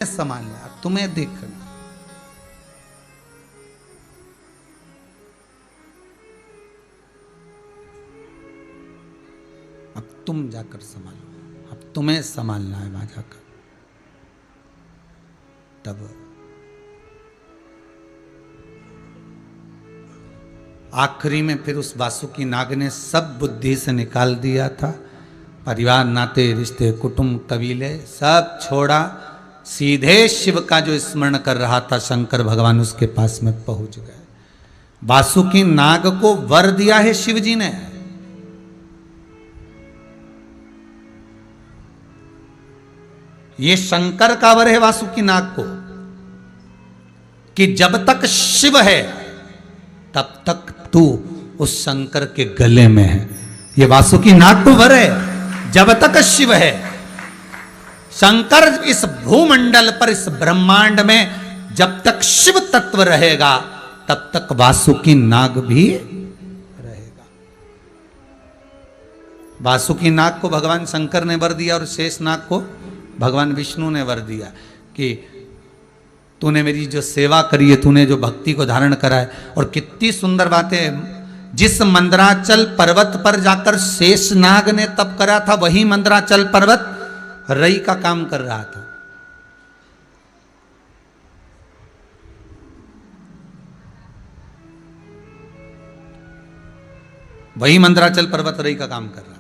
संभालना, तुम्हें देखना। अब तुम जाकर संभालो, अब तुम्हें संभालना है वहां जाकर। तब आखिरी में फिर उस वासुकी नाग ने सब बुद्धि से निकाल दिया था। परिवार, नाते, रिश्ते, कुटुंब, कबीले सब छोड़ा। सीधे शिव का जो स्मरण कर रहा था शंकर भगवान, उसके पास में पहुंच गए। वासुकी नाग को वर दिया है शिव जी ने। ये शंकर का वर है वासुकी नाग को कि जब तक शिव है तब तक तू उस शंकर के गले में है। ये वासुकी नाग को वर है, जब तक शिव है। शंकर इस भूमंडल पर, इस ब्रह्मांड में जब तक शिव तत्व रहेगा तब तक वासुकी नाग भी रहेगा। वासुकी नाग को भगवान शंकर ने वर दिया और शेष नाग को भगवान विष्णु ने वर दिया कि तूने मेरी जो सेवा करी है, तूने जो भक्ति को धारण करा है। और कितनी सुंदर बातें। जिस मंदराचल पर्वत पर जाकर शेष नाग ने तप करा था, वही मंदराचल पर्वत रई का काम कर रहा था। वही मंदराचल पर्वत रई का काम कर रहा था।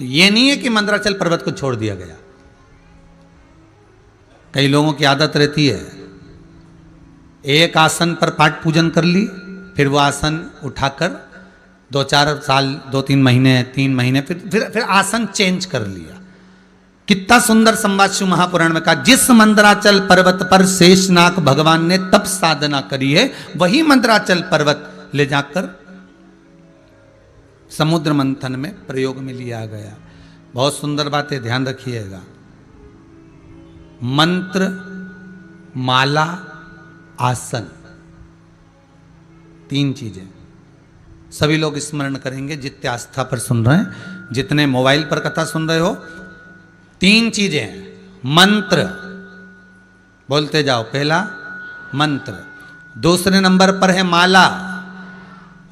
ये नहीं है कि मंदराचल पर्वत को छोड़ दिया गया। कई लोगों की आदत रहती है, एक आसन पर पाठ पूजन कर ली, फिर वो आसन उठाकर 2-4 साल, 2-3 महीने, 3 महीने फिर आसन चेंज कर लिया। कितना सुंदर संवाद शिव महापुराण में कहा, जिस मंदराचल पर्वत पर शेषनाग भगवान ने तप साधना करी है, वही मंदराचल पर्वत ले जाकर समुद्र मंथन में प्रयोग में लिया गया। बहुत सुंदर बात है, ध्यान रखिएगा। मंत्र, माला, आसन, 3 चीजें सभी लोग स्मरण करेंगे जितने आस्था पर सुन रहे हैं, जितने मोबाइल पर कथा सुन रहे हो। 3 चीजें हैं। मंत्र, बोलते जाओ। पहला मंत्र, दूसरे नंबर पर है माला,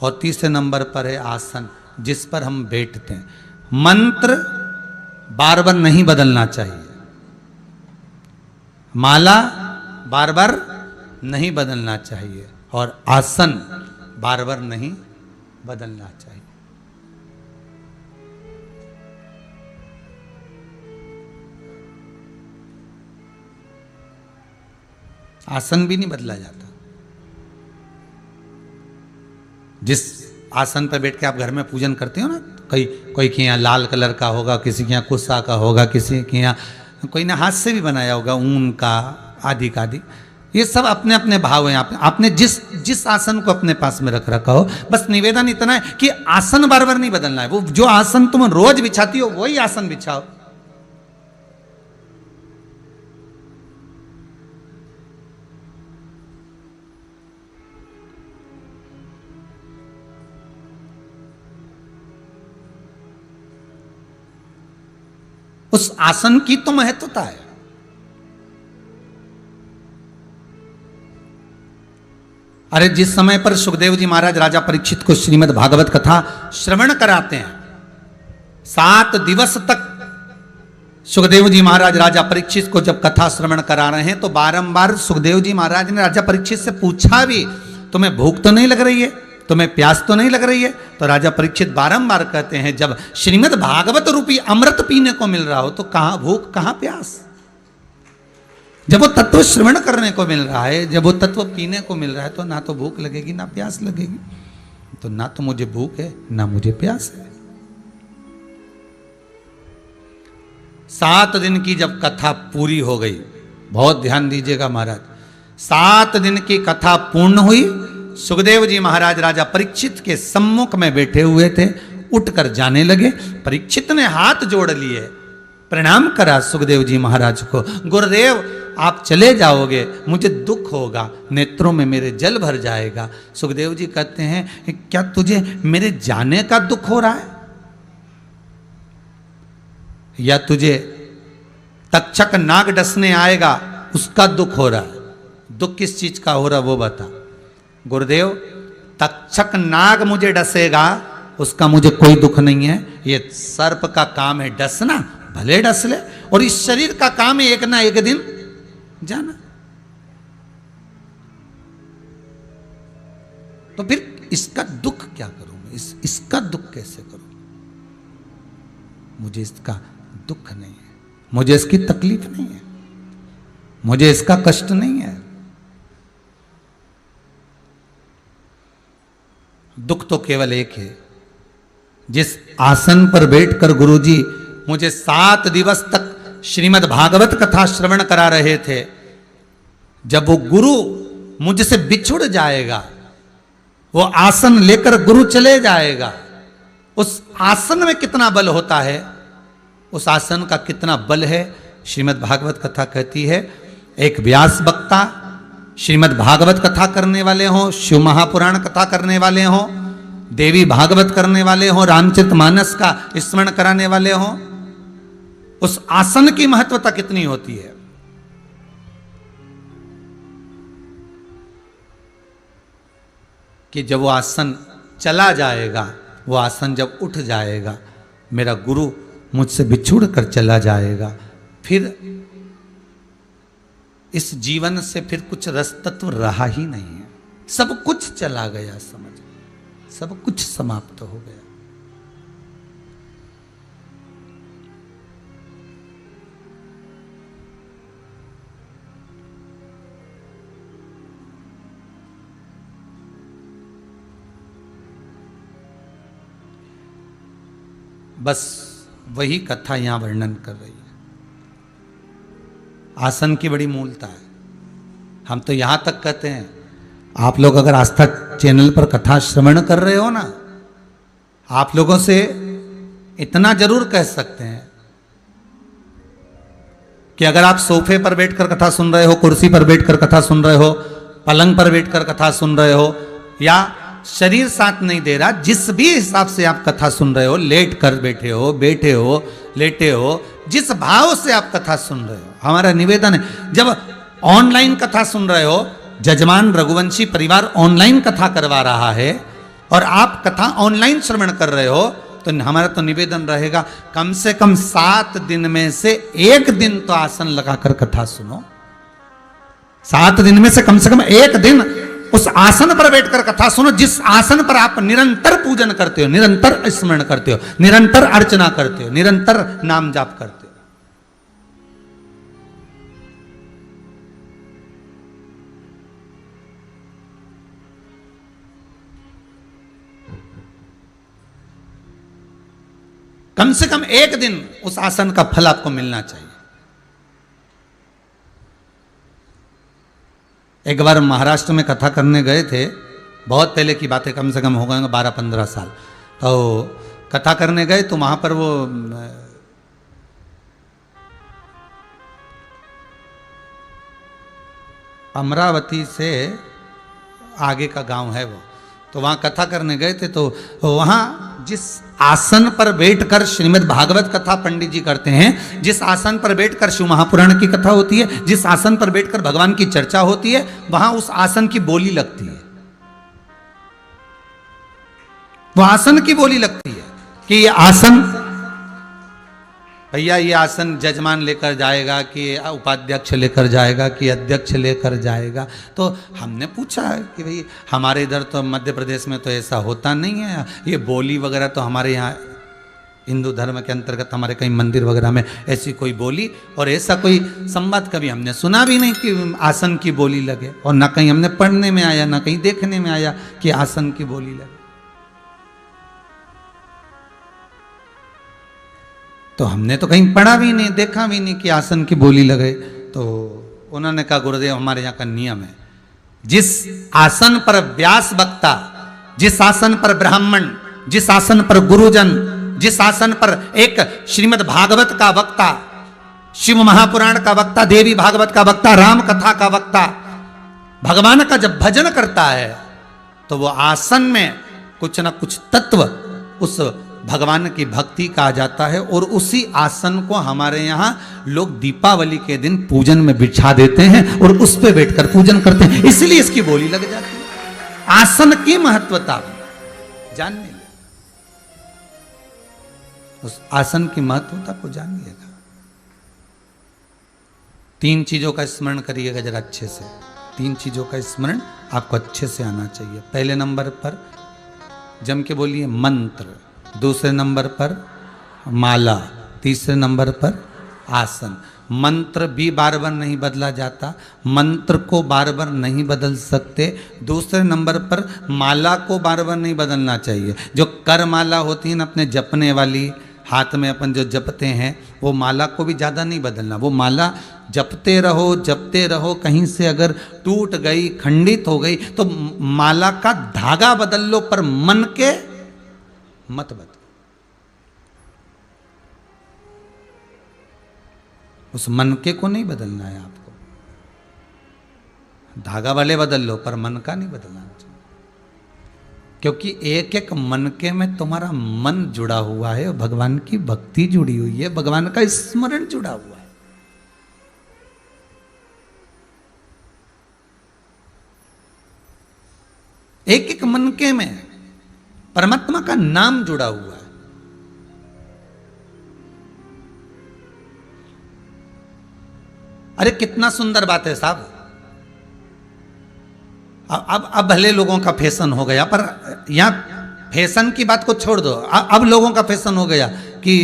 और तीसरे नंबर पर है आसन जिस पर हम बैठते हैं। मंत्र बार बार नहीं बदलना चाहिए, माला बार बार नहीं बदलना चाहिए, और आसन बार बार नहीं बदलना चाहिए। आसन भी नहीं बदला जाता। जिस आसन पर बैठ के आप घर में पूजन करते हो ना, कोई के यहाँ लाल कलर का होगा, किसी के यहाँ कुस्सा का होगा, किसी के यहाँ कोई ने हाथ से भी बनाया होगा, ऊन का, आदि का आदि। ये सब अपने अपने भाव हैं। आपने जिस आसन को अपने पास में रख रखा हो, बस निवेदन इतना है कि आसन बार बार नहीं बदलना है। वो जो आसन तुम रोज बिछाती हो वही आसन बिछाओ। उस आसन की तो महत्वता है। अरे जिस समय पर सुखदेव जी महाराज राजा परीक्षित को श्रीमद् भागवत कथा श्रवण कराते हैं, 7 दिवस तक सुखदेव जी महाराज राजा परीक्षित को जब कथा श्रवण करा रहे हैं, तो बारंबार सुखदेव जी महाराज ने राजा परीक्षित से पूछा भी, तुम्हें भूख तो नहीं लग रही है, तुम्हें प्यास तो नहीं लग रही है? तो राजा परीक्षित बारंबार कहते हैं, जब श्रीमद् भागवत रूपी अमृत पीने को मिल रहा हो तो कहां भूख, कहां प्यास। जब वो तत्व श्रवण करने को मिल रहा है, जब वो तत्व पीने को मिल रहा है, तो ना तो भूख लगेगी ना प्यास लगेगी। तो ना तो मुझे भूख है ना मुझे प्यास है। 7 दिन की जब कथा पूरी हो गई, बहुत ध्यान दीजिएगा महाराज, 7 दिन की कथा पूर्ण हुई। सुखदेव जी महाराज राजा परीक्षित के सम्मुख में बैठे हुए थे, उठकर जाने लगे। परीक्षित ने हाथ जोड़ लिए, प्रणाम करा सुखदेव जी महाराज को। गुरुदेव आप चले जाओगे, मुझे दुख होगा, नेत्रों में मेरे जल भर जाएगा। सुखदेव जी कहते हैं, क्या तुझे मेरे जाने का दुख हो रहा है? या तुझे तक्षक नाग डसने आएगा उसका दुख हो रहा है? दुख किस चीज का हो रहा वो बता। गुरुदेव, तक्षक नाग मुझे डसेगा उसका मुझे कोई दुख नहीं है। ये सर्प का काम है डसना, भले डस ले, और इस शरीर का काम है एक ना एक दिन जाना। तो फिर इसका दुख क्या करूं मैं? इसका दुख कैसे करूं? मुझे इसका दुख नहीं है, मुझे इसकी तकलीफ नहीं है, मुझे इसका कष्ट नहीं है। दुख तो केवल एक है। जिस आसन पर बैठकर गुरुजी मुझे 7 दिवस तक श्रीमद् भागवत कथा श्रवण करा रहे थे, जब वो गुरु मुझसे बिछुड़ जाएगा, वो आसन लेकर गुरु चले जाएगा, उस आसन में कितना बल होता है, उस आसन का कितना बल है। श्रीमद् भागवत कथा कहती है, एक व्यास वक्ता श्रीमद् भागवत कथा करने वाले हों, शिव महापुराण कथा करने वाले हों, देवी भागवत करने वाले हों, रामचरितमानस का स्मरण कराने वाले हों, उस आसन की महत्वता कितनी होती है। कि जब वो आसन चला जाएगा, वो आसन जब उठ जाएगा, मेरा गुरु मुझसे बिछुड़ कर चला जाएगा, फिर इस जीवन से फिर कुछ रस तत्व रहा ही नहीं है। सब कुछ चला गया, समझ, सब कुछ समाप्त हो गया। बस वही कथा यहां वर्णन कर रही है। आसन की बड़ी मूलता है। हम तो यहां तक कहते हैं, आप लोग अगर आस्था चैनल पर कथा श्रवण कर रहे हो ना, आप लोगों से इतना जरूर कह सकते हैं कि अगर आप सोफे पर बैठकर कथा सुन रहे हो, कुर्सी पर बैठकर कथा सुन रहे हो, पलंग पर बैठकर कथा सुन रहे हो, या शरीर साथ नहीं दे रहा, जिस भी हिसाब से आप कथा सुन रहे हो, लेट कर बैठे हो, बैठे हो, लेटे हो, जिस भाव से आप कथा सुन रहे हो, हमारा निवेदन है, जब ऑनलाइन कथा सुन रहे हो, जजमान रघुवंशी परिवार ऑनलाइन कथा करवा रहा है और आप कथा ऑनलाइन श्रवण कर रहे हो, तो हमारा तो निवेदन रहेगा कम से कम 7 दिन में से 1 दिन तो आसन लगाकर कथा सुनो। 7 दिन में से कम 1 दिन उस आसन पर बैठकर कथा सुनो, जिस आसन पर आप निरंतर पूजन करते हो, निरंतर स्मरण करते हो, निरंतर अर्चना करते हो, निरंतर नाम जाप करते हो। कम से कम 1 दिन उस आसन का फल आपको मिलना चाहिए। एक बार महाराष्ट्र में कथा करने गए थे, बहुत पहले की बात है, कम से कम हो गए 12-15 साल। तो कथा करने गए तो वहाँ पर वो अमरावती से आगे का गांव है वो, तो वहाँ कथा करने गए थे। तो वहाँ जिस आसन पर बैठकर श्रीमद् भागवत कथा पंडित जी करते हैं, जिस आसन पर बैठकर शिव महापुराण की कथा होती है, जिस आसन पर बैठकर भगवान की चर्चा होती है, वहां उस आसन की बोली लगती है। वो आसन की बोली लगती है कि ये आसन, भैया ये आसन जजमान लेकर जाएगा कि उपाध्यक्ष लेकर जाएगा कि अध्यक्ष लेकर जाएगा। तो हमने पूछा कि भाई हमारे इधर तो मध्य प्रदेश में तो ऐसा होता नहीं है, ये बोली वगैरह तो हमारे यहाँ हिंदू धर्म के अंतर्गत हमारे कई मंदिर वगैरह में ऐसी कोई बोली और ऐसा कोई संवाद कभी हमने सुना भी नहीं कि आसन की बोली लगे, और ना कहीं हमने पढ़ने में आया, ना कहीं देखने में आया कि आसन की बोली लगे। तो हमने तो कहीं पढ़ा भी नहीं, देखा भी नहीं कि आसन की बोली लगे। तो उन्होंने कहा गुरुदेव हमारे यहाँ का नियम है, जिस आसन पर व्यास वक्ता, जिस आसन पर ब्राह्मण, जिस आसन पर गुरुजन, जिस आसन पर एक श्रीमद् भागवत का वक्ता, शिव महापुराण का वक्ता, देवी भागवत का वक्ता, राम कथा का वक्ता भगवान का जब भजन करता है, तो वो आसन में कुछ ना कुछ तत्व उस भगवान की भक्ति कहा जाता है। और उसी आसन को हमारे यहाँ लोग दीपावली के दिन पूजन में बिछा देते हैं और उस पे बैठकर पूजन करते हैं, इसलिए इसकी बोली लग जाती है। आसन की महत्वता जानने ले, उस आसन की महत्वता को जानिएगा। 3 चीजों का स्मरण करिएगा जरा अच्छे से। 3 चीजों का स्मरण आपको अच्छे से आना चाहिए। पहले नंबर पर जम के बोलिए मंत्र, दूसरे नंबर पर माला, तीसरे नंबर पर आसन। मंत्र भी बार बार नहीं बदला जाता, मंत्र को बार बार नहीं बदल सकते। दूसरे नंबर पर माला को बार बार नहीं बदलना चाहिए। जो कर माला होती है ना अपने जपने वाली, हाथ में अपन जो जपते हैं, वो माला को भी ज़्यादा नहीं बदलना। वो माला जपते रहो, कहीं से अगर टूट गई, खंडित हो गई तो माला का धागा बदल लो, पर मन के मत बदलो। उस मन के को नहीं बदलना है आपको। धागा वाले बदल लो, पर मन का नहीं बदलना चाहिए, क्योंकि एक एक मन के में तुम्हारा मन जुड़ा हुआ है, भगवान की भक्ति जुड़ी हुई है, भगवान का स्मरण जुड़ा हुआ है। एक एक मनके में परमात्मा का नाम जुड़ा हुआ है। अरे कितना सुंदर बात है साहब। अब भले लोगों का फैशन हो गया, पर यहां फैशन की बात को छोड़ दो। अब लोगों का फैशन हो गया कि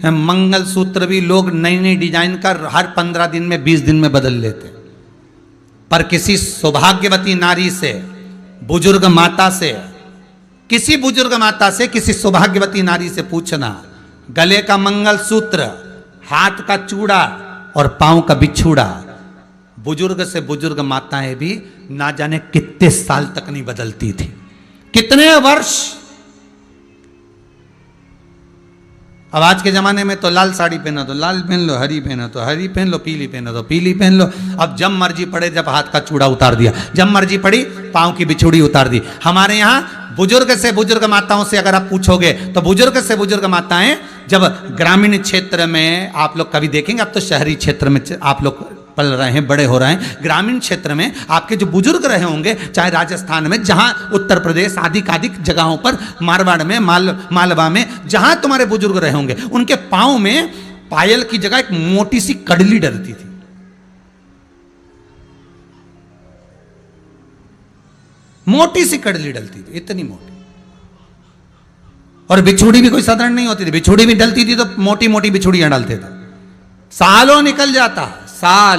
मंगलसूत्र भी लोग नई नई डिजाइन का हर 15 दिन में 20 दिन में बदल लेते। पर किसी सौभाग्यवती नारी से, बुजुर्ग माता से, किसी बुजुर्ग माता से, किसी सौभाग्यवती नारी से पूछना, गले का मंगलसूत्र, हाथ का चूड़ा और पांव का बिछूड़ा, बुजुर्ग से बुजुर्ग माताएं भी ना जाने कितने साल तक नहीं बदलती थी, कितने वर्ष। अब आज के जमाने में तो लाल साड़ी पहना तो लाल पहन लो, हरी पहना तो हरी पहन लो, पीली पहना तो पीली पहन लो। अब जब मर्जी पड़े, जब हाथ का चूड़ा उतार दिया, जब मर्जी पड़ी पांव की बिछुड़ी उतार दी। हमारे यहाँ बुजुर्ग से बुजुर्ग माताओं से अगर आप पूछोगे तो बुजुर्ग से बुजुर्ग माताएं जब ग्रामीण क्षेत्र में, आप लोग कभी देखेंगे, अब तो शहरी क्षेत्र में आप लोग पल रहे हैं, बड़े हो रहे हैं, ग्रामीण क्षेत्र में आपके जो बुजुर्ग रहे होंगे, चाहे राजस्थान में, जहां उत्तर प्रदेश आदि जगहों पर, मारवाड़ में, मालवा में, जहां तुम्हारे बुजुर्ग रहे होंगे, उनके पांव में पायल की जगह एक मोटी सी कड़ली डलती थी। मोटी सी कड़ली डलती थी, इतनी मोटी। और बिछुड़ी भी कोई साधारण नहीं होती थी, बिछुड़ी भी डलती थी तो मोटी मोटी बिछुड़ियां डालते थे। सालों निकल जाता, साल